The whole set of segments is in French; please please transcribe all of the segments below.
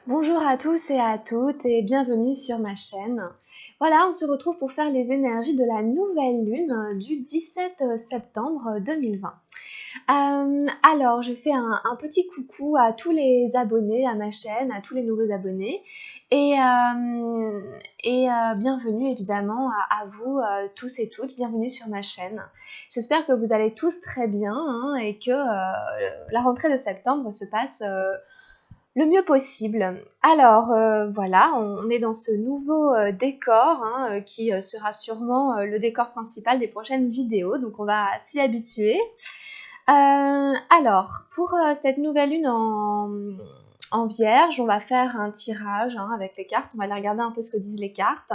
Bonjour à tous et à toutes et bienvenue sur ma chaîne. Voilà, on se retrouve pour faire les énergies de la nouvelle lune du 17 septembre 2020. Alors, je fais un petit coucou à tous les abonnés à ma chaîne, à tous les nouveaux abonnés et bienvenue évidemment à vous tous et toutes, bienvenue sur ma chaîne. J'espère que vous allez tous très bien et que la rentrée de septembre se passe le mieux possible. Alors voilà, on est dans ce nouveau décor qui sera sûrement le décor principal des prochaines vidéos, donc on va s'y habituer. Alors, pour cette nouvelle lune en Vierge, on va faire un tirage avec les cartes, on va aller regarder un peu ce que disent les cartes.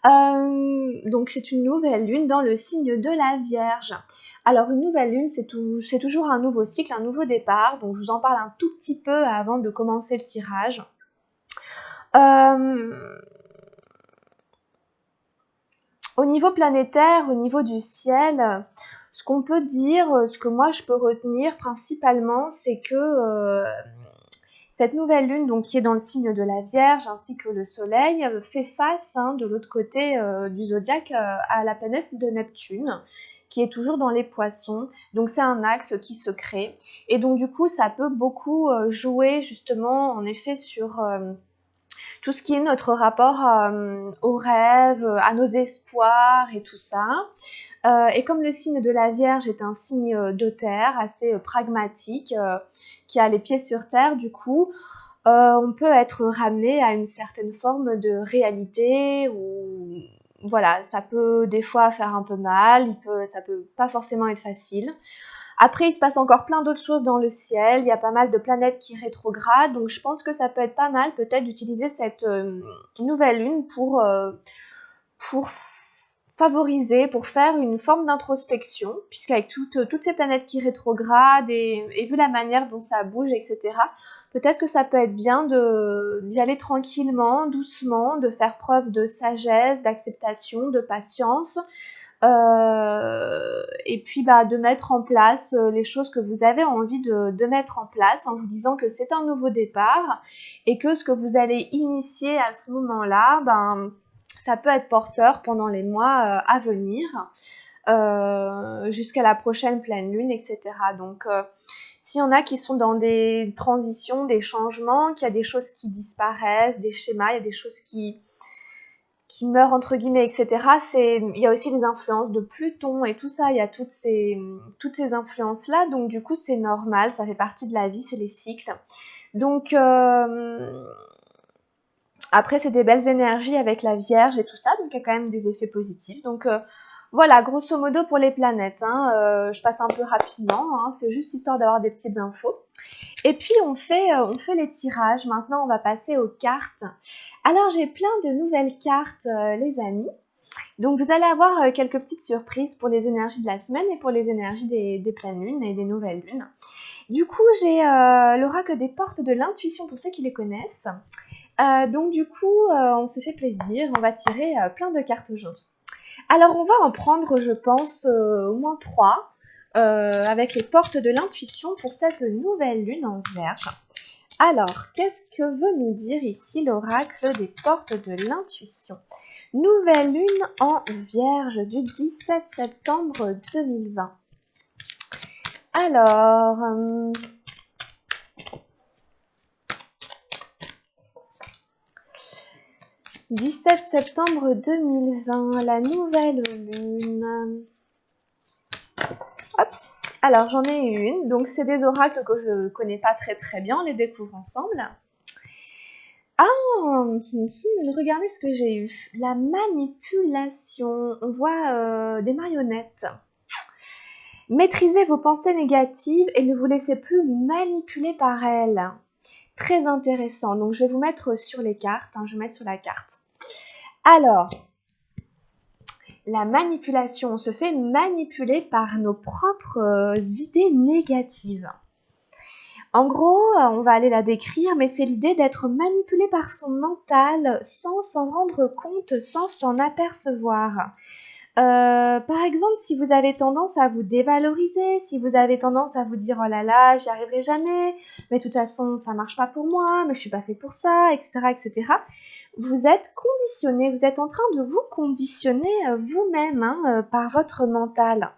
Donc c'est une nouvelle lune dans le signe de la Vierge. Alors une nouvelle lune, c'est toujours un nouveau cycle, un nouveau départ, donc je vous en parle un tout petit peu avant de commencer le tirage. Au niveau planétaire, au niveau du ciel, ce qu'on peut dire, ce que moi je peux retenir principalement, c'est que cette nouvelle lune, donc, qui est dans le signe de la Vierge, ainsi que le Soleil, fait face de l'autre côté du zodiaque à la planète de Neptune, qui est toujours dans les Poissons. Donc c'est un axe qui se crée. Et donc du coup, ça peut beaucoup jouer justement, en effet, sur tout ce qui est notre rapport aux rêves, à nos espoirs et tout ça. Et comme le signe de la Vierge est un signe de terre, assez pragmatique, qui a les pieds sur terre, du coup, on peut être ramené à une certaine forme de réalité où, voilà, ça peut des fois faire un peu mal, ça peut pas forcément être facile. Après, il se passe encore plein d'autres choses dans le ciel, il y a pas mal de planètes qui rétrogradent, donc je pense que ça peut être pas mal peut-être d'utiliser cette nouvelle lune pour favoriser, pour faire une forme d'introspection, puisqu'avec toutes ces planètes qui rétrogradent et vu la manière dont ça bouge, etc., peut-être que ça peut être bien d'y aller tranquillement, doucement, de faire preuve de sagesse, d'acceptation, de patience, et puis de mettre en place les choses que vous avez envie de mettre en place en vous disant que c'est un nouveau départ et que ce que vous allez initier à ce moment-là, ça peut être porteur pendant les mois à venir, jusqu'à la prochaine pleine lune, etc. Donc, s'il y en a qui sont dans des transitions, des changements, qu'il y a des choses qui disparaissent, des schémas, il y a des choses qui meurent entre guillemets, etc. Il y a aussi les influences de Pluton et tout ça, il y a toutes ces influences-là, donc du coup c'est normal, ça fait partie de la vie, c'est les cycles. Donc après c'est des belles énergies avec la Vierge et tout ça, donc il y a quand même des effets positifs. Donc voilà, grosso modo pour les planètes, je passe un peu rapidement, c'est juste histoire d'avoir des petites infos. Et puis on fait les tirages. Maintenant on va passer aux cartes. Alors j'ai plein de nouvelles cartes les amis. Donc vous allez avoir quelques petites surprises pour les énergies de la semaine et pour les énergies des pleines lunes et des nouvelles lunes. Du coup j'ai l'oracle des portes de l'intuition pour ceux qui les connaissent. Donc du coup on se fait plaisir, on va tirer plein de cartes aujourd'hui. Alors on va en prendre je pense au moins 3. Avec les portes de l'intuition pour cette nouvelle lune en Vierge. Alors, qu'est-ce que veut nous dire ici l'oracle des portes de l'intuition? Nouvelle lune en Vierge du 17 septembre 2020. Alors, 17 septembre 2020, la nouvelle lune. Ops, alors j'en ai une, donc c'est des oracles que je ne connais pas très très bien, on les découvre ensemble. Regardez ce que j'ai eu. La manipulation, on voit des marionnettes. Maîtrisez vos pensées négatives et ne vous laissez plus manipuler par elles. Très intéressant, donc je vais vous mettre sur les cartes, je vais mettre sur la carte. Alors, la manipulation, on se fait manipuler par nos propres idées négatives. En gros, on va aller la décrire, mais c'est l'idée d'être manipulé par son mental sans s'en rendre compte, sans s'en apercevoir. Par exemple, si vous avez tendance à vous dévaloriser, si vous avez tendance à vous dire oh là là, j'y arriverai jamais, mais de toute façon ça marche pas pour moi, mais je suis pas fait pour ça, etc., etc. Vous êtes conditionné, vous êtes en train de vous conditionner vous-même par votre mental.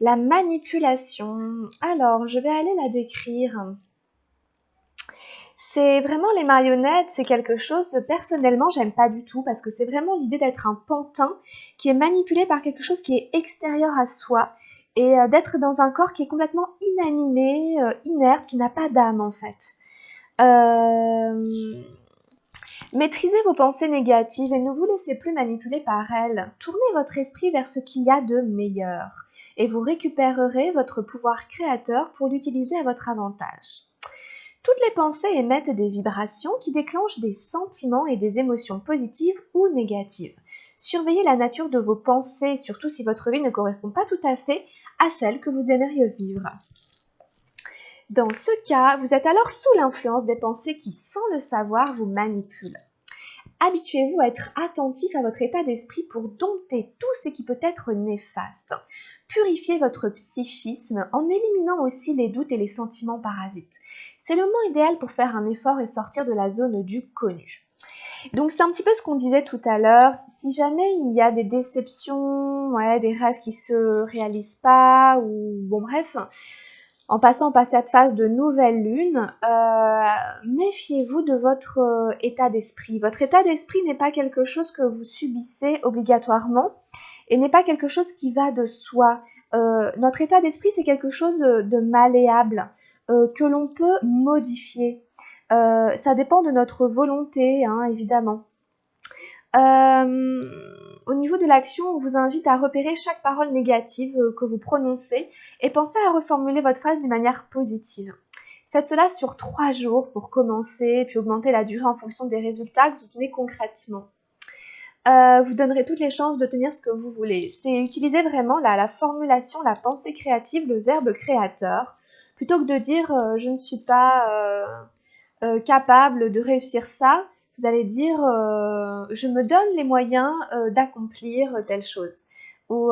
La manipulation. Alors, je vais aller la décrire. C'est vraiment les marionnettes, c'est quelque chose, personnellement, j'aime pas du tout parce que c'est vraiment l'idée d'être un pantin qui est manipulé par quelque chose qui est extérieur à soi et d'être dans un corps qui est complètement inanimé, inerte, qui n'a pas d'âme en fait. Maîtrisez vos pensées négatives et ne vous laissez plus manipuler par elles. Tournez votre esprit vers ce qu'il y a de meilleur et vous récupérerez votre pouvoir créateur pour l'utiliser à votre avantage. Toutes les pensées émettent des vibrations qui déclenchent des sentiments et des émotions positives ou négatives. Surveillez la nature de vos pensées, surtout si votre vie ne correspond pas tout à fait à celle que vous aimeriez vivre. Dans ce cas, vous êtes alors sous l'influence des pensées qui, sans le savoir, vous manipulent. Habituez-vous à être attentif à votre état d'esprit pour dompter tout ce qui peut être néfaste. Purifiez votre psychisme en éliminant aussi les doutes et les sentiments parasites. C'est le moment idéal pour faire un effort et sortir de la zone du connu. Donc c'est un petit peu ce qu'on disait tout à l'heure. Si jamais il y a des déceptions, des rêves qui se réalisent pas, ou bon bref, en passant par cette phase de nouvelle lune, méfiez-vous de votre état d'esprit. Votre état d'esprit n'est pas quelque chose que vous subissez obligatoirement et n'est pas quelque chose qui va de soi. Notre état d'esprit, c'est quelque chose de malléable que l'on peut modifier. Ça dépend de notre volonté, évidemment. Au niveau de l'action, on vous invite à repérer chaque parole négative que vous prononcez et pensez à reformuler votre phrase d'une manière positive. Faites cela sur 3 jours pour commencer, puis augmenter la durée en fonction des résultats que vous obtenez concrètement. Vous donnerez toutes les chances de tenir ce que vous voulez. C'est utiliser vraiment la formulation, la pensée créative, le verbe créateur, plutôt que de dire je ne suis pas capable de réussir ça. Vous allez dire je me donne les moyens d'accomplir telle chose. Ou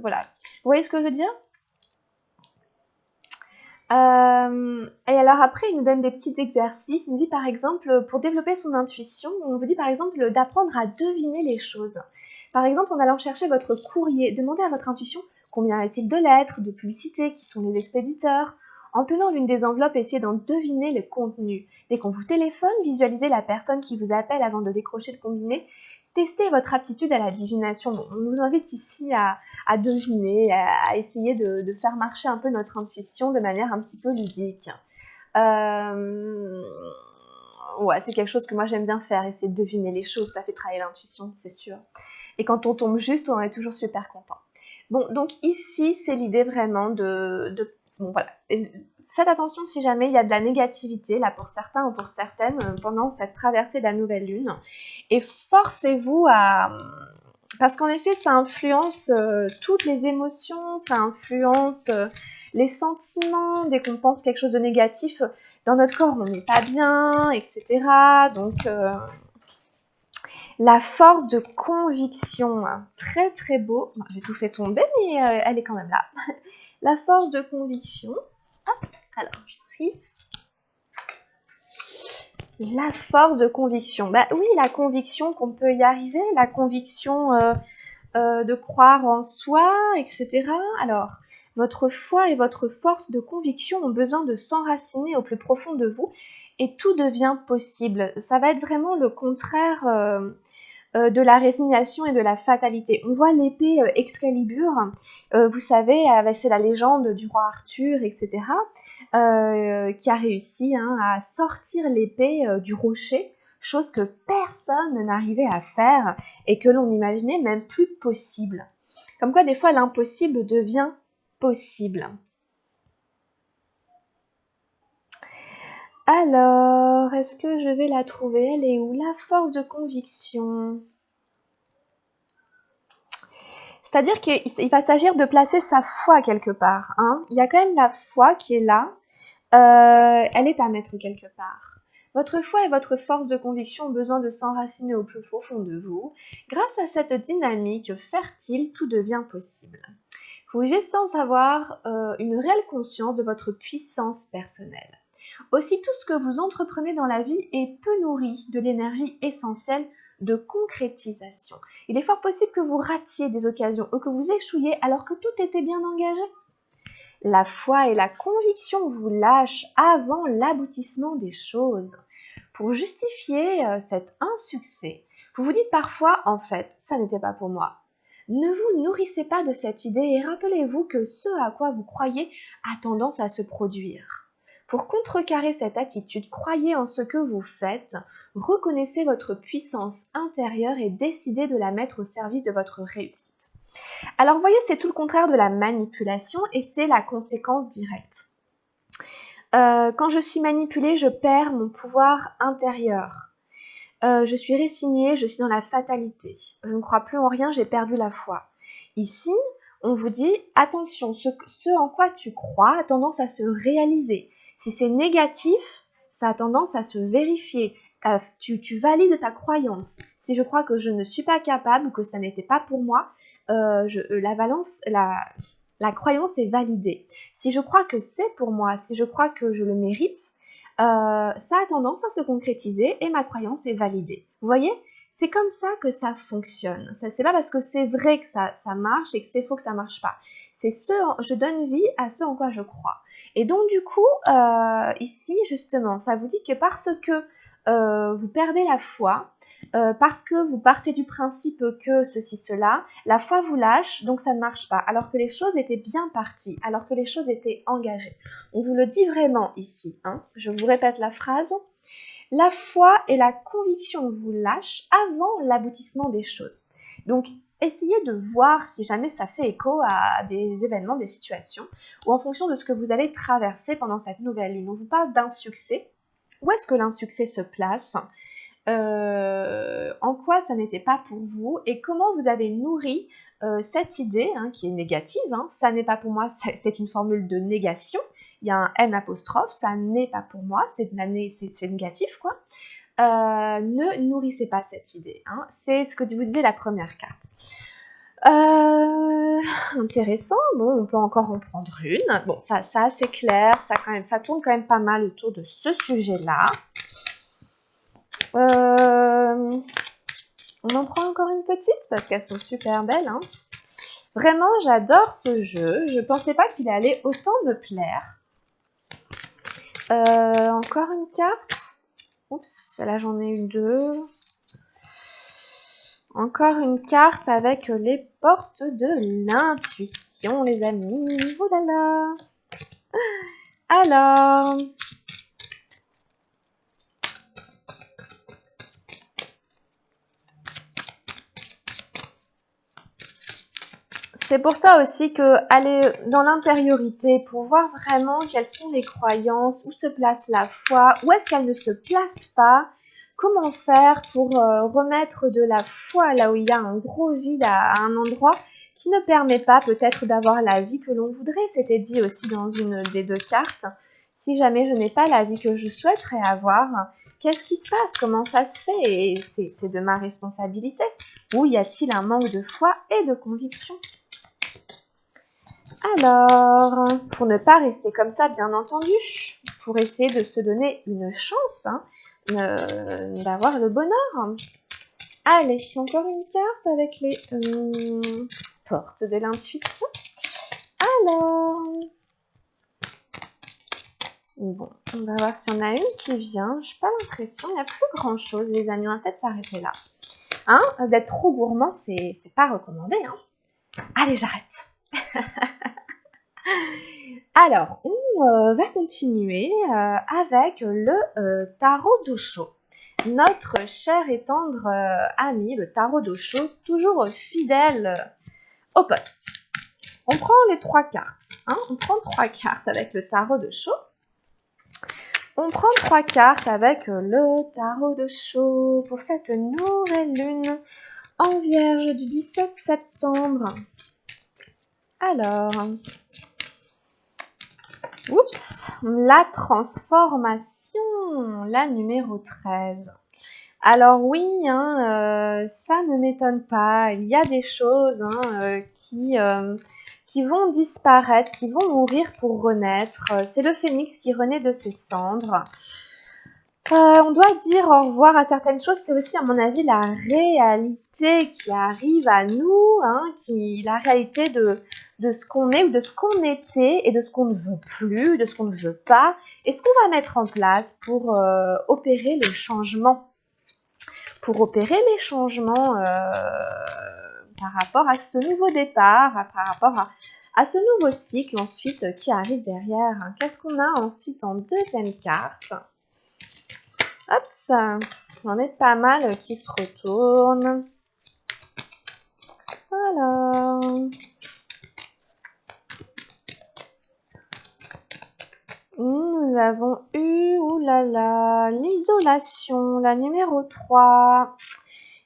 voilà. Vous voyez ce que je veux dire? Et alors après, il nous donne des petits exercices. Il nous dit par exemple, pour développer son intuition, on vous dit par exemple d'apprendre à deviner les choses. Par exemple, en allant chercher votre courrier, demandez à votre intuition combien y a-t-il de lettres, de publicités, qui sont les expéditeurs. En tenant l'une des enveloppes, essayez d'en deviner le contenu. Dès qu'on vous téléphone, visualisez la personne qui vous appelle avant de décrocher le combiné. Testez votre aptitude à la divination. On nous invite ici à deviner, à essayer de faire marcher un peu notre intuition de manière un petit peu ludique. Ouais, c'est quelque chose que moi j'aime bien faire, essayer de deviner les choses, ça fait travailler l'intuition, c'est sûr. Et quand on tombe juste, on est toujours super content. Bon, donc ici, c'est l'idée vraiment bon, voilà. Faites attention si jamais il y a de la négativité, là pour certains ou pour certaines, pendant cette traversée de la nouvelle lune. Et forcez-vous à... Parce qu'en effet, ça influence toutes les émotions, ça influence les sentiments. Dès qu'on pense quelque chose de négatif, dans notre corps, on n'est pas bien, etc. Donc, la force de conviction, très très beau. J'ai tout fait tomber, mais elle est quand même là. La force de conviction. Hop, alors, je trie. La force de conviction. Bah oui, la conviction qu'on peut y arriver, la conviction de croire en soi, etc. Alors, votre foi et votre force de conviction ont besoin de s'enraciner au plus profond de vous et tout devient possible. Ça va être vraiment le contraire de la résignation et de la fatalité. On voit l'épée Excalibur, vous savez, c'est la légende du roi Arthur, etc., qui a réussi à sortir l'épée du rocher, chose que personne n'arrivait à faire et que l'on n'imaginait même plus possible. Comme quoi, des fois, l'impossible devient possible. Alors, est-ce que je vais la trouver? Elle est où? La force de conviction. C'est-à-dire qu'il va s'agir de placer sa foi quelque part. Il y a quand même la foi qui est là. Elle est à mettre quelque part. Votre foi et votre force de conviction ont besoin de s'enraciner au plus profond de vous. Grâce à cette dynamique fertile, tout devient possible. Vous vivez sans avoir une réelle conscience de votre puissance personnelle. Aussi, tout ce que vous entreprenez dans la vie est peu nourri de l'énergie essentielle de concrétisation. Il est fort possible que vous ratiez des occasions ou que vous échouiez alors que tout était bien engagé. La foi et la conviction vous lâchent avant l'aboutissement des choses. Pour justifier cet insuccès, vous vous dites parfois « en fait, ça n'était pas pour moi ». Ne vous nourrissez pas de cette idée et rappelez-vous que ce à quoi vous croyez a tendance à se produire. Pour contrecarrer cette attitude, croyez en ce que vous faites, reconnaissez votre puissance intérieure et décidez de la mettre au service de votre réussite. Alors, vous voyez, c'est tout le contraire de la manipulation et c'est la conséquence directe. Quand je suis manipulée, je perds mon pouvoir intérieur. Je suis résignée, je suis dans la fatalité. Je ne crois plus en rien, j'ai perdu la foi. Ici, on vous dit, attention, ce en quoi tu crois a tendance à se réaliser. Si c'est négatif, ça a tendance à se vérifier. Tu valides ta croyance. Si je crois que je ne suis pas capable ou que ça n'était pas pour moi, la croyance est validée. Si je crois que c'est pour moi, si je crois que je le mérite, ça a tendance à se concrétiser et ma croyance est validée. Vous voyez, c'est comme ça que ça fonctionne. C'est pas parce que c'est vrai que ça marche et que c'est faux que ça marche pas. Je donne vie à ce en quoi je crois. Et donc du coup, ici justement, ça vous dit que parce que vous perdez la foi, parce que vous partez du principe que ceci, cela, la foi vous lâche, donc ça ne marche pas, alors que les choses étaient bien parties, alors que les choses étaient engagées. On vous le dit vraiment ici, hein. Je vous répète la phrase. La foi et la conviction vous lâchent avant l'aboutissement des choses. Donc, essayez de voir si jamais ça fait écho à des événements, des situations, ou en fonction de ce que vous allez traverser pendant cette nouvelle lune. On vous parle d'insuccès. Où est-ce que l'insuccès se place ? En quoi ça n'était pas pour vous et comment vous avez nourri cette idée qui est négative, ça n'est pas pour moi, c'est une formule de négation, il y a un N apostrophe, ça n'est pas pour moi, c'est négatif quoi. Ne nourrissez pas cette idée, c'est ce que vous disiez la première carte. Intéressant, bon, on peut encore en prendre une. Bon, ça c'est clair, ça tourne quand même pas mal autour de ce sujet-là. On en prend encore une petite parce qu'elles sont super belles. Vraiment, j'adore ce jeu. Je pensais pas qu'il allait autant me plaire. Encore une carte. Oups, là j'en ai eu deux. Encore une carte avec les portes de l'intuition, les amis. Oh là là. Alors, c'est pour ça aussi que aller dans l'intériorité pour voir vraiment quelles sont les croyances, où se place la foi, où est-ce qu'elle ne se place pas, comment faire pour remettre de la foi là où il y a un gros vide à un endroit qui ne permet pas peut-être d'avoir la vie que l'on voudrait. C'était dit aussi dans une des deux cartes. Si jamais je n'ai pas la vie que je souhaiterais avoir, qu'est-ce qui se passe? Comment ça se fait? Et c'est de ma responsabilité. Ou y a-t-il un manque de foi et de conviction? Alors, pour ne pas rester comme ça, bien entendu, pour essayer de se donner une chance d'avoir le bonheur. Allez, encore une carte avec les portes de l'intuition. Alors, bon, on va voir si on a une qui vient. Je n'ai pas l'impression, il n'y a plus grand-chose, les amis. On va peut-être s'arrêter là. D'être trop gourmand, c'est pas recommandé. Allez, j'arrête. Alors, on va continuer avec le tarot d'Osho. Notre cher et tendre ami, le tarot d'Osho, toujours fidèle au poste. On prend les 3 cartes. On prend 3 cartes avec le tarot d'Osho. On prend 3 cartes avec le tarot d'Osho pour cette nouvelle lune en Vierge du 17 septembre. Alors, oups, la transformation. La numéro 13. Alors oui, hein, ça ne m'étonne pas. Il y a des choses qui vont disparaître, qui vont mourir pour renaître. C'est le phénix qui renaît de ses cendres. On doit dire au revoir à certaines choses. C'est aussi, à mon avis, la réalité qui arrive à nous, hein, la réalité de ce qu'on est ou de ce qu'on était et de ce qu'on ne veut plus, de ce qu'on ne veut pas, et ce qu'on va mettre en place pour opérer le changement. Pour opérer les changements par rapport à ce nouveau départ, par rapport à ce nouveau cycle ensuite qui arrive derrière. Qu'est-ce qu'on a ensuite en deuxième carte? Hop, on en est pas mal qui se retournent. Alors, nous avons eu, oulala, l'isolation, la numéro 3.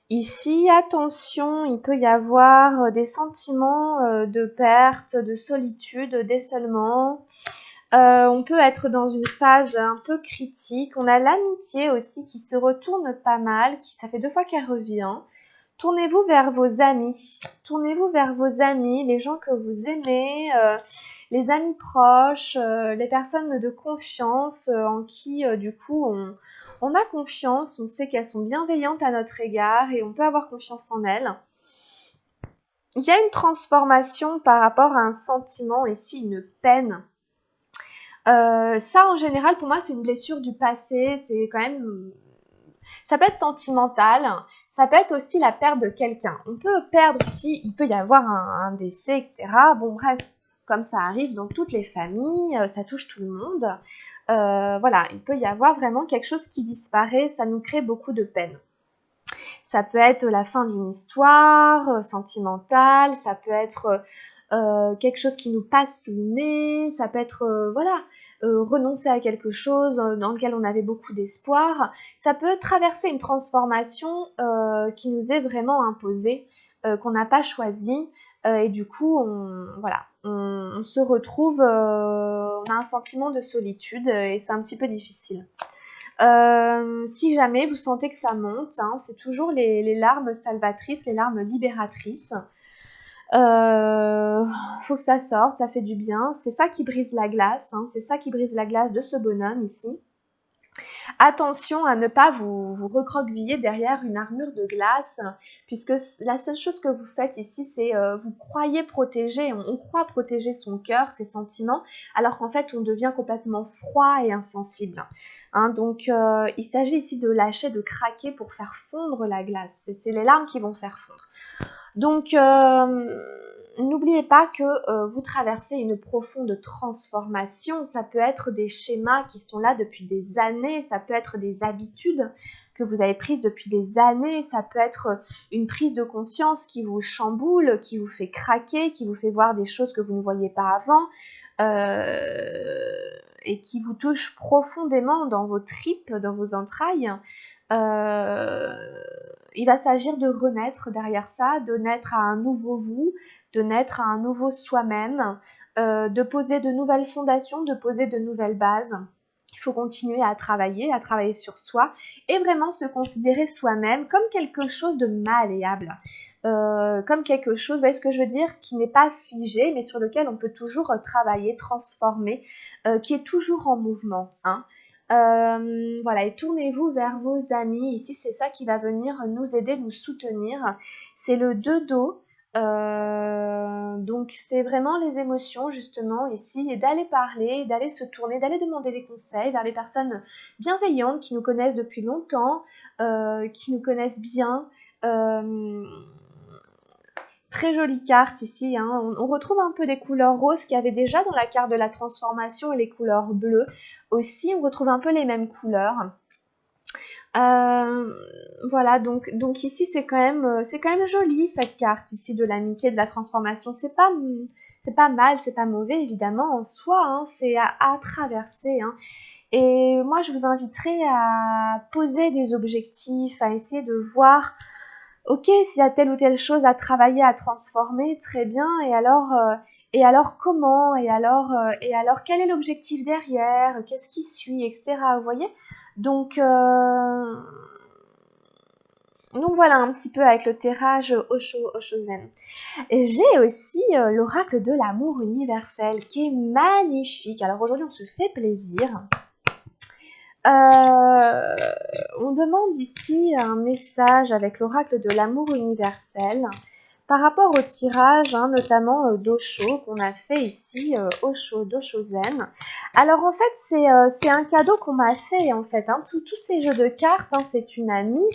Ici, attention, il peut y avoir des sentiments de perte, de solitude, d'isolement. On peut être dans une phase un peu critique. On a l'amitié aussi qui se retourne pas mal, ça fait 2 fois qu'elle revient. Tournez-vous vers vos amis. Tournez-vous vers vos amis, les gens que vous aimez, les amis proches, les personnes de confiance en qui, du coup, on a confiance, on sait qu'elles sont bienveillantes à notre égard et on peut avoir confiance en elles. Il y a une transformation par rapport à un sentiment, ici une peine. Ça, en général, pour moi, c'est une blessure du passé. C'est quand même... Ça peut être sentimental. Ça peut être aussi la perte de quelqu'un. On peut perdre ici, il peut y avoir un décès, etc. Bon, bref, comme ça arrive dans toutes les familles, ça touche tout le monde. Voilà, il peut y avoir vraiment quelque chose qui disparaît. Ça nous crée beaucoup de peine. Ça peut être la fin d'une histoire sentimentale. Ça peut être quelque chose qui nous passe sous le nez. Ça peut être, renoncer à quelque chose dans lequel on avait beaucoup d'espoir. Ça peut traverser une transformation qui nous est vraiment imposée, qu'on n'a pas choisie. Et du coup, on se retrouve, on a un sentiment de solitude et c'est un petit peu difficile. Si jamais vous sentez que ça monte, hein, c'est toujours les larmes salvatrices, les larmes libératrices. Faut que ça sorte, ça fait du bien. C'est ça qui brise la glace, hein, c'est ça qui brise la glace de ce bonhomme ici. Attention à ne pas vous recroqueviller derrière une armure de glace, puisque la seule chose que vous faites ici, c'est vous croyez protéger, on croit protéger son cœur, ses sentiments, alors qu'en fait, on devient complètement froid et insensible. Hein, donc, il s'agit ici de lâcher, de craquer pour faire fondre la glace. C'est les larmes qui vont faire fondre. Donc, n'oubliez pas que vous traversez une profonde transformation. Ça peut être des schémas qui sont là depuis des années, ça peut être des habitudes que vous avez prises depuis des années, ça peut être une prise de conscience qui vous chamboule, qui vous fait craquer, qui vous fait voir des choses que vous ne voyiez pas avant et qui vous touche profondément dans vos tripes, dans vos entrailles. Il va s'agir de renaître derrière ça, de naître à un nouveau vous, de naître à un nouveau soi-même, de poser de nouvelles fondations, de poser de nouvelles bases. Il faut continuer à travailler sur soi et vraiment se considérer soi-même comme quelque chose de malléable, comme quelque chose, vous voyez ce que je veux dire, qui n'est pas figé, mais sur lequel on peut toujours travailler, transformer, qui est toujours en mouvement, hein. Voilà, et tournez-vous vers vos amis. Ici, c'est ça qui va venir nous aider, nous soutenir. C'est le 2 d'eau. Donc, c'est vraiment les émotions, justement, ici, et d'aller parler, d'aller se tourner, d'aller demander des conseils vers les personnes bienveillantes qui nous connaissent depuis longtemps, qui nous connaissent bien. Très jolie carte ici, hein. On retrouve un peu des couleurs roses qu'il y avait déjà dans la carte de la transformation et les couleurs bleues. Aussi, on retrouve un peu les mêmes couleurs. Voilà, donc ici c'est quand même joli cette carte ici de l'amitié, de la transformation. C'est pas mal, c'est pas mauvais évidemment en soi, hein, c'est à traverser, hein. Et moi je vous inviterai à poser des objectifs, à essayer de voir, ok, s'il y a telle ou telle chose à travailler, à transformer, très bien, et alors comment, et alors quel est l'objectif derrière, qu'est-ce qui suit, etc. Vous voyez, Donc, voilà un petit peu avec le tirage Osho-Zen. J'ai aussi l'oracle de l'amour universel qui est magnifique. Alors aujourd'hui on se fait plaisir. On demande ici un message avec l'oracle de l'amour universel par rapport au tirage, notamment d'Osho qu'on a fait ici, d'Osho Zen. Alors en fait c'est un cadeau qu'on m'a fait en fait. Tous ces jeux de cartes, c'est une amie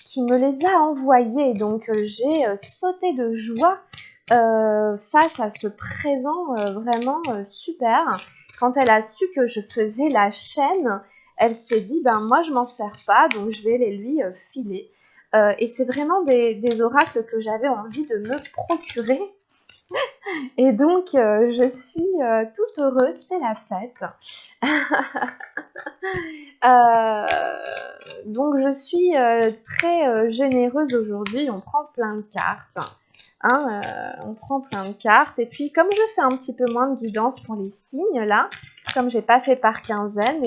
qui me les a envoyés. Donc j'ai sauté de joie face à ce présent vraiment super. Quand elle a su que je faisais la chaîne, elle s'est dit, moi je m'en sers pas, donc je vais les lui filer. Et c'est vraiment des oracles que j'avais envie de me procurer. Et donc je suis toute heureuse, c'est la fête. Donc je suis très généreuse aujourd'hui, on prend plein de cartes. On prend plein de cartes. Et puis comme je fais un petit peu moins de guidance pour les signes là, comme j'ai pas fait par quinzaine,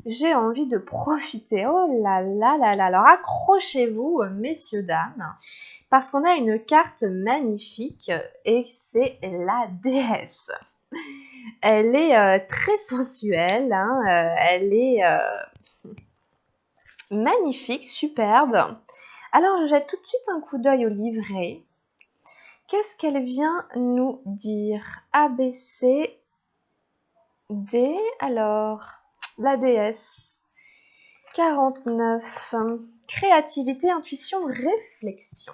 j'ai envie de profiter. Oh là là là là. Alors accrochez-vous, messieurs, dames, parce qu'on a une carte magnifique et c'est la déesse. Elle est très sensuelle, elle est magnifique, superbe. Alors je jette tout de suite un coup d'œil au livret. Qu'est-ce qu'elle vient nous dire? A, B, C, D. Alors, la déesse. 49. Créativité, intuition, réflexion.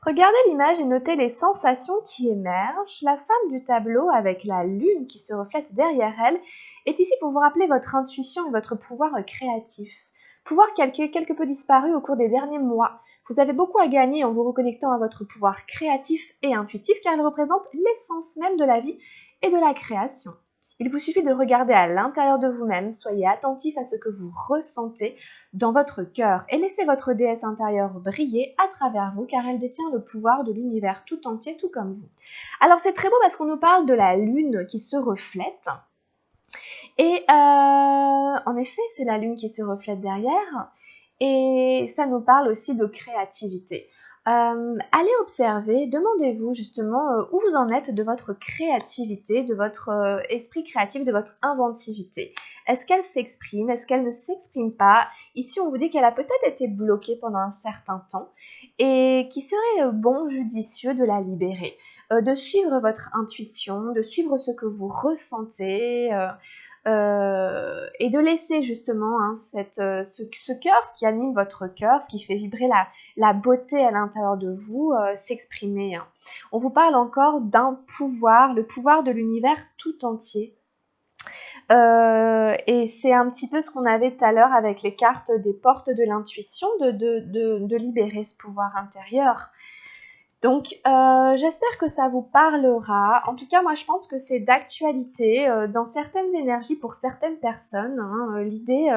Regardez l'image et notez les sensations qui émergent. La femme du tableau, avec la lune qui se reflète derrière elle, est ici pour vous rappeler votre intuition et votre pouvoir créatif. Pouvoir quelque peu disparu au cours des derniers mois. Vous avez beaucoup à gagner en vous reconnectant à votre pouvoir créatif et intuitif car il représente l'essence même de la vie et de la création. Il vous suffit de regarder à l'intérieur de vous-même, soyez attentif à ce que vous ressentez dans votre cœur et laissez votre déesse intérieure briller à travers vous car elle détient le pouvoir de l'univers tout entier tout comme vous. Alors c'est très beau parce qu'on nous parle de la lune qui se reflète et en effet c'est la lune qui se reflète derrière et ça nous parle aussi de créativité. Allez observer, demandez-vous justement où vous en êtes de votre créativité, de votre esprit créatif, de votre inventivité. Est-ce qu'elle s'exprime? Est-ce qu'elle ne s'exprime pas? Ici, on vous dit qu'elle a peut-être été bloquée pendant un certain temps et qu'il serait bon, judicieux de la libérer, de suivre votre intuition, de suivre ce que vous ressentez, et de laisser justement ce cœur, ce qui anime votre cœur, ce qui fait vibrer la beauté à l'intérieur de vous, s'exprimer. On vous parle encore d'un pouvoir, le pouvoir de l'univers tout entier. Et c'est un petit peu ce qu'on avait tout à l'heure avec les cartes des portes de l'intuition, de libérer ce pouvoir intérieur. Donc, j'espère que ça vous parlera. En tout cas, moi, je pense que c'est d'actualité dans certaines énergies pour certaines personnes. L'idée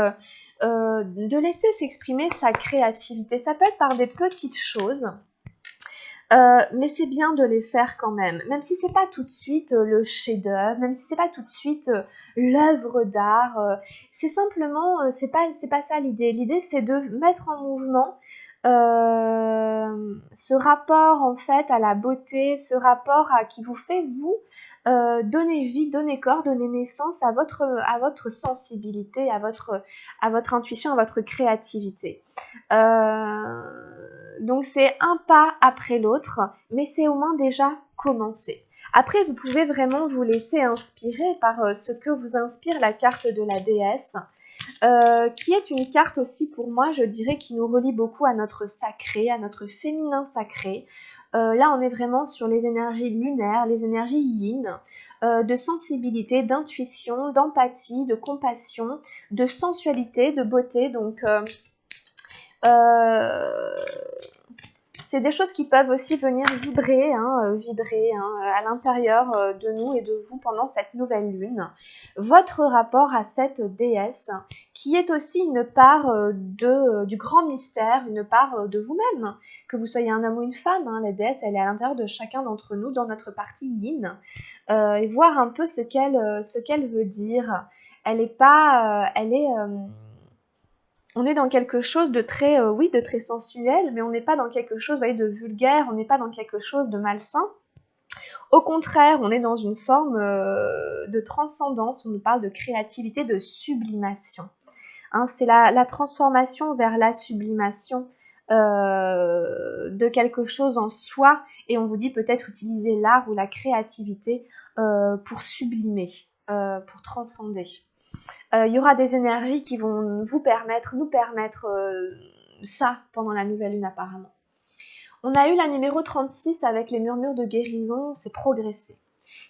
de laisser s'exprimer sa créativité. Ça peut être par des petites choses, mais c'est bien de les faire quand même si c'est pas tout de suite le chef-d'œuvre, même si c'est pas tout de suite l'œuvre d'art. C'est simplement, c'est pas ça l'idée. L'idée, c'est de mettre en mouvement ce rapport en fait à la beauté, ce rapport qui vous fait vous donner vie, donner corps, donner naissance à votre sensibilité, à votre intuition, à votre créativité. Donc c'est un pas après l'autre, mais c'est au moins déjà commencé. Après, vous pouvez vraiment vous laisser inspirer par ce que vous inspire la carte de la déesse. Qui est une carte aussi pour moi, je dirais, qui nous relie beaucoup à notre sacré, à notre féminin sacré. Là, on est vraiment sur les énergies lunaires, les énergies yin, de sensibilité, d'intuition, d'empathie, de compassion, de sensualité, de beauté. Donc, c'est des choses qui peuvent aussi venir vibrer à l'intérieur de nous et de vous pendant cette nouvelle lune. Votre rapport à cette déesse qui est aussi une part du grand mystère, une part de vous-même. Que vous soyez un homme ou une femme, la déesse, elle est à l'intérieur de chacun d'entre nous dans notre partie yin. Et voir un peu ce qu'elle veut dire. Elle est pas, on est dans quelque chose de très, oui, de très sensuel, mais on n'est pas dans quelque chose, vous voyez, de vulgaire, on n'est pas dans quelque chose de malsain. Au contraire, on est dans une forme de transcendance, on nous parle de créativité, de sublimation. Hein, c'est la transformation vers la sublimation de quelque chose en soi, et on vous dit peut-être utiliser l'art ou la créativité pour sublimer, pour transcender. Il y aura des énergies qui vont nous permettre ça pendant la nouvelle lune apparemment. On a eu la numéro 36 avec les murmures de guérison, c'est progresser.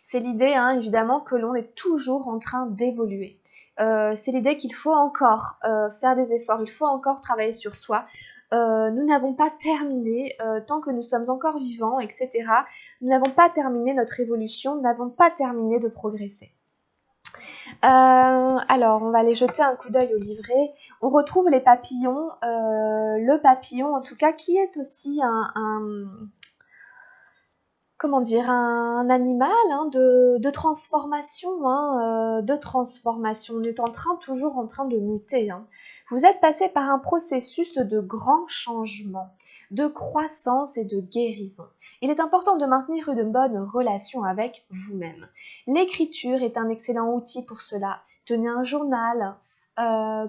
C'est l'idée, hein, évidemment, que l'on est toujours en train d'évoluer. C'est l'idée qu'il faut encore faire des efforts, il faut encore travailler sur soi. Nous n'avons pas terminé, tant que nous sommes encore vivants, etc. Nous n'avons pas terminé notre évolution, nous n'avons pas terminé de progresser. Alors, on va aller jeter un coup d'œil au livret. On retrouve les papillons, le papillon en tout cas, qui est aussi comment dire, un animal hein, de transformation, de transformation. On est toujours en train de muter. Hein. Vous êtes passé par un processus de grand changement, de croissance et de guérison. Il est important de maintenir une bonne relation avec vous-même. L'écriture est un excellent outil pour cela. Tenez un journal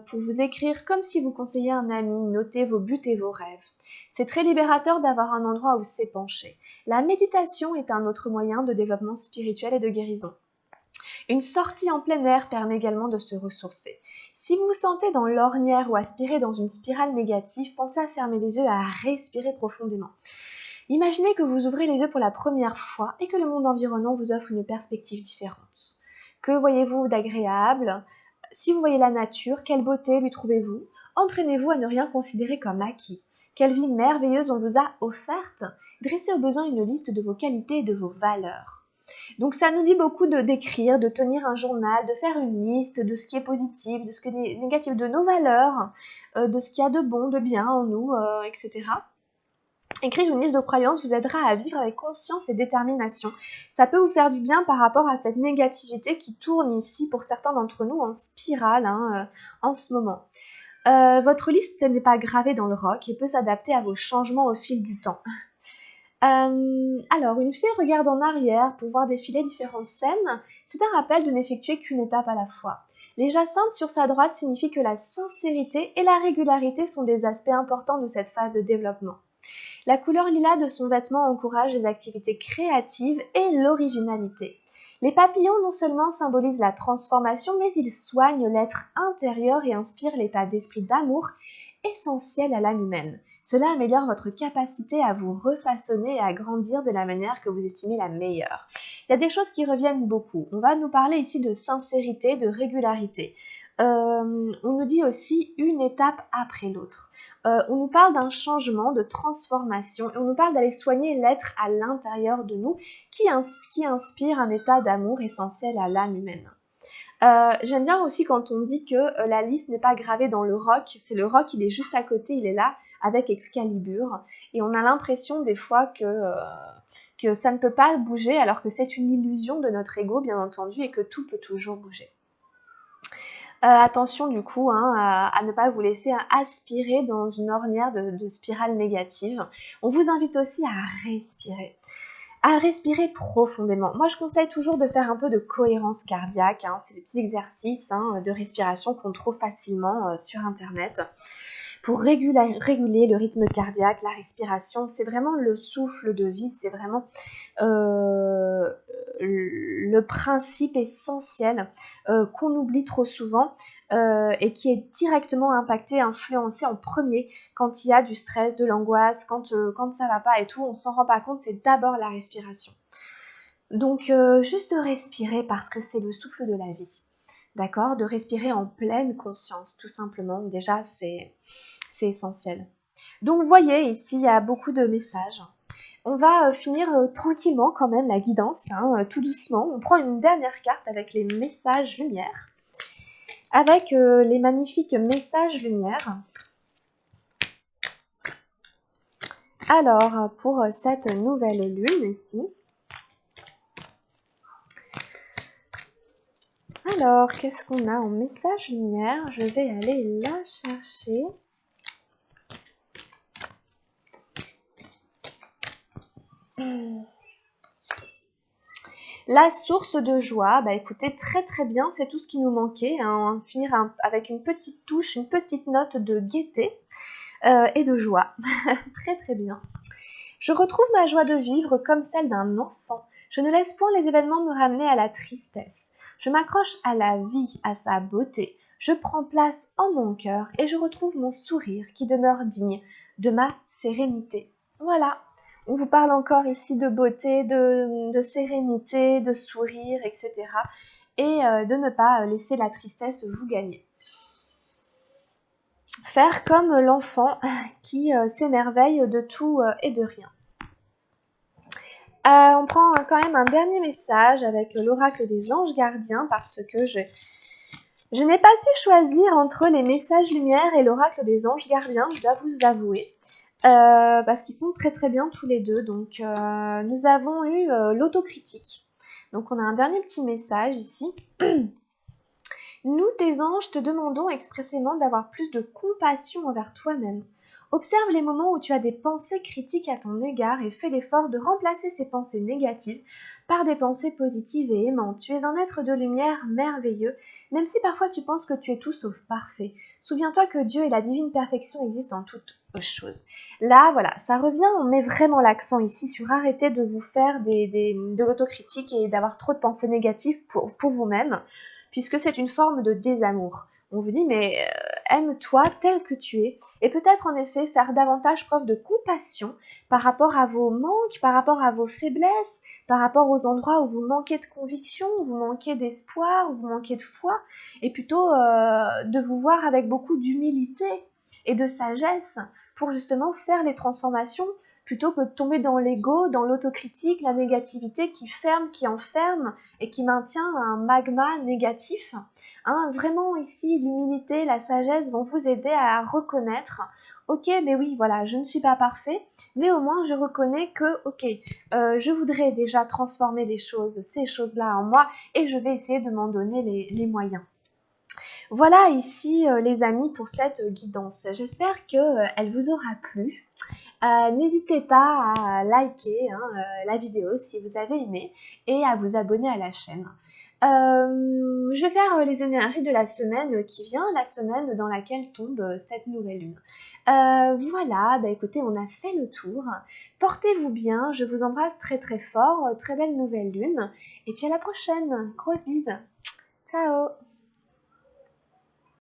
pour vous écrire comme si vous conseilliez un ami, notez vos buts et vos rêves. C'est très libérateur d'avoir un endroit où s'épancher. La méditation est un autre moyen de développement spirituel et de guérison. Une sortie en plein air permet également de se ressourcer. Si vous vous sentez dans l'ornière ou aspirez dans une spirale négative, pensez à fermer les yeux et à respirer profondément. Imaginez que vous ouvrez les yeux pour la première fois et que le monde environnant vous offre une perspective différente. Que voyez-vous d'agréable ? Si vous voyez la nature, quelle beauté lui trouvez-vous ? Entraînez-vous à ne rien considérer comme acquis. Quelle vie merveilleuse on vous a offerte ? Dressez au besoin une liste de vos qualités et de vos valeurs. Donc ça nous dit beaucoup d'écrire, de tenir un journal, de faire une liste de ce qui est positif, de ce qui est négatif, de nos valeurs, de ce qu'il y a de bon, de bien en nous, etc. Écrire une liste de croyances vous aidera à vivre avec conscience et détermination. Ça peut vous faire du bien par rapport à cette négativité qui tourne ici pour certains d'entre nous en spirale en ce moment. Votre liste n'est pas gravée dans le roc et peut s'adapter à vos changements au fil du temps. Alors, une fée regarde en arrière pour voir défiler différentes scènes. C'est un rappel de n'effectuer qu'une étape à la fois. Les jacinthes sur sa droite signifient que la sincérité et la régularité sont des aspects importants de cette phase de développement. La couleur lilas de son vêtement encourage les activités créatives et l'originalité. Les papillons non seulement symbolisent la transformation, mais ils soignent l'être intérieur et inspirent l'état d'esprit d'amour essentiel à l'âme humaine. Cela améliore votre capacité à vous refaçonner et à grandir de la manière que vous estimez la meilleure. Il y a des choses qui reviennent beaucoup. On va nous parler ici de sincérité, de régularité. On nous dit aussi une étape après l'autre. On nous parle d'un changement, de transformation, et on nous parle d'aller soigner l'être à l'intérieur de nous qui inspire un état d'amour essentiel à l'âme humaine. J'aime bien aussi quand on dit que la liste n'est pas gravée dans le roc, c'est le roc, il est juste à côté, il est là avec Excalibur, et on a l'impression des fois que ça ne peut pas bouger alors que c'est une illusion de notre ego bien entendu et que tout peut toujours bouger. Attention du coup à ne pas vous laisser aspirer dans une ornière de spirale négative. On vous invite aussi à respirer profondément. Moi, je conseille toujours de faire un peu de cohérence cardiaque. C'est des petits exercices de respiration qu'on trouve facilement sur Internet. Pour réguler le rythme cardiaque, la respiration, c'est vraiment le souffle de vie, c'est vraiment le principe essentiel qu'on oublie trop souvent et qui est directement impacté, influencé en premier quand il y a du stress, de l'angoisse, quand ça va pas et tout, on s'en rend pas compte, c'est d'abord la respiration. Donc juste respirer parce que c'est le souffle de la vie, d'accord ? De respirer en pleine conscience, tout simplement, déjà c'est essentiel. Donc vous voyez, ici il y a beaucoup de messages. On va finir tranquillement quand même la guidance, tout doucement. On prend une dernière carte avec les messages lumière. Avec les magnifiques messages lumière. Alors, pour cette nouvelle lune ici, Alors, qu'est-ce qu'on a en message lumière? Je vais aller la chercher. La source de joie, bah écoutez, très très bien, c'est tout ce qui nous manquait, hein, finir avec une petite touche, une petite note de gaieté et de joie. Très très bien. Je retrouve ma joie de vivre comme celle d'un enfant. Je ne laisse point les événements me ramener à la tristesse. Je m'accroche à la vie, à sa beauté. Je prends place en mon cœur et je retrouve mon sourire qui demeure digne de ma sérénité. Voilà. On vous parle encore ici de beauté, de sérénité, de sourire, etc. Et de ne pas laisser la tristesse vous gagner. Faire comme l'enfant qui s'émerveille de tout et de rien. On prend quand même un dernier message avec l'oracle des anges gardiens parce que je n'ai pas su choisir entre les messages lumière et l'oracle des anges gardiens, je dois vous avouer, parce qu'ils sont très très bien tous les deux. Donc nous avons eu l'autocritique. Donc on a un dernier petit message ici. Nous, tes anges, te demandons expressément d'avoir plus de compassion envers toi-même. Observe les moments où tu as des pensées critiques à ton égard et fais l'effort de remplacer ces pensées négatives par des pensées positives et aimantes. Tu es un être de lumière merveilleux, même si parfois tu penses que tu es tout sauf parfait. Souviens-toi que Dieu et la divine perfection existent en toutes choses. Là, voilà, ça revient, on met vraiment l'accent ici sur arrêter de vous faire de l'autocritique et d'avoir trop de pensées négatives pour vous-même, puisque c'est une forme de désamour. On vous dit, mais aime-toi tel que tu es, et peut-être en effet faire davantage preuve de compassion par rapport à vos manques, par rapport à vos faiblesses, par rapport aux endroits où vous manquez de conviction, où vous manquez d'espoir, où vous manquez de foi, et plutôt de vous voir avec beaucoup d'humilité et de sagesse pour justement faire les transformations plutôt que de tomber dans l'ego, dans l'autocritique, la négativité qui ferme, qui enferme et qui maintient un magma négatif. Hein, vraiment ici, l'humilité, la sagesse vont vous aider à reconnaître, ok, mais oui, voilà, je ne suis pas parfait, mais au moins je reconnais que, ok, je voudrais déjà transformer les choses, ces choses-là en moi, et je vais essayer de m'en donner les moyens. Voilà ici les amis pour cette guidance. J'espère qu'elle vous aura plu. N'hésitez pas à liker la vidéo si vous avez aimé et à vous abonner à la chaîne. Je vais faire les énergies de la semaine qui vient, la semaine dans laquelle tombe cette nouvelle lune. Voilà, bah écoutez, on a fait le tour. Portez-vous bien, je vous embrasse très très fort, très belle nouvelle lune. Et puis à la prochaine, grosse bise. Ciao.